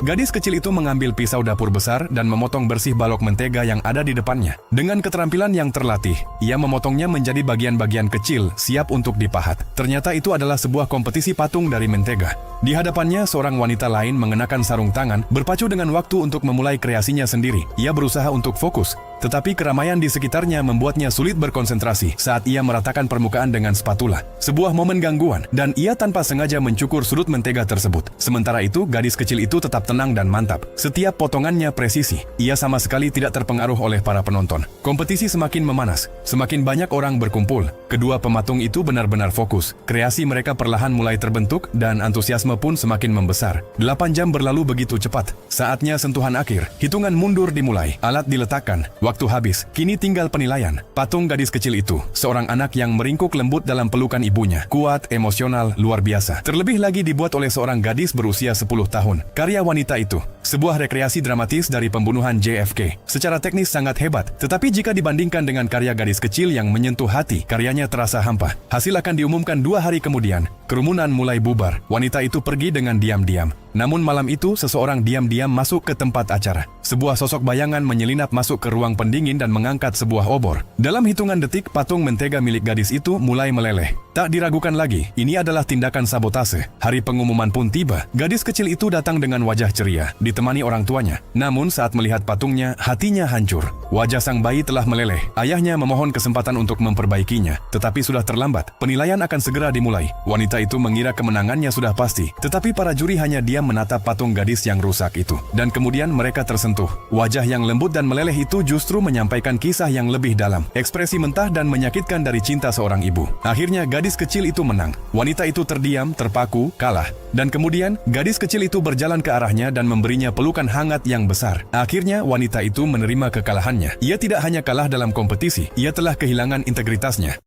Gadis kecil itu mengambil pisau dapur besar dan memotong bersih balok mentega yang ada di depannya. Dengan keterampilan yang terlatih, ia memotongnya menjadi bagian-bagian kecil, siap untuk dipahat. Ternyata itu adalah sebuah kompetisi patung dari mentega. Di hadapannya, seorang wanita lain mengenakan sarung tangan, berpacu dengan waktu untuk memulai kreasinya sendiri. Ia berusaha untuk fokus, tetapi keramaian di sekitarnya membuatnya sulit berkonsentrasi saat ia meratakan permukaan dengan spatula. Sebuah momen gangguan, dan ia tanpa sengaja mencukur sudut mentega tersebut. Sementara itu, gadis kecil itu tetap tenang dan mantap. Setiap potongannya presisi. Ia sama sekali tidak terpengaruh oleh para penonton. Kompetisi semakin memanas. Semakin banyak orang berkumpul. Kedua pematung itu benar-benar fokus. Kreasi mereka perlahan mulai terbentuk dan antusiasme pun semakin membesar. 8 jam berlalu begitu cepat. Saatnya sentuhan akhir. Hitungan mundur dimulai. Alat diletakkan. Waktu habis. Kini tinggal penilaian. Patung gadis kecil itu, seorang anak yang meringkuk lembut dalam pelukan ibunya. Kuat, emosional, luar biasa. Terlebih lagi dibuat oleh seorang gadis berusia 10 tahun. Karya wanita itu, sebuah rekreasi dramatis dari pembunuhan JFK. Secara teknis sangat hebat, tetapi jika dibandingkan dengan karya gadis kecil yang menyentuh hati, karyanya terasa hampa. Hasil akan diumumkan 2 hari kemudian. Kerumunan mulai bubar. Wanita itu pergi dengan diam-diam. Namun malam itu, seseorang diam-diam masuk ke tempat acara. Sebuah sosok bayangan menyelinap masuk ke ruang pendingin dan mengangkat sebuah obor. Dalam hitungan detik, patung mentega milik gadis itu mulai meleleh. Tak diragukan lagi, ini adalah tindakan sabotase. Hari pengumuman pun tiba. Gadis kecil itu datang dengan wajah ceria, ditemani orang tuanya. Namun saat melihat patungnya, hatinya hancur. Wajah sang bayi telah meleleh. Ayahnya memohon kesempatan untuk memperbaikinya, tetapi sudah terlambat. Penilaian akan segera dimulai. Wanita itu mengira kemenangannya sudah pasti, tetapi para juri hanya diam menatap patung gadis yang rusak itu. Dan kemudian mereka tersentuh. Wajah yang lembut dan meleleh itu justru menyampaikan kisah yang lebih dalam. Ekspresi mentah dan menyakitkan dari cinta seorang ibu. Akhirnya gadis kecil itu menang. Wanita itu terdiam, terpaku, kalah. Dan kemudian gadis kecil itu berjalan ke arahnya dan memberinya pelukan hangat yang besar. Akhirnya wanita itu menerima kekalahannya. Ia tidak hanya kalah dalam kompetisi, ia telah kehilangan integritasnya.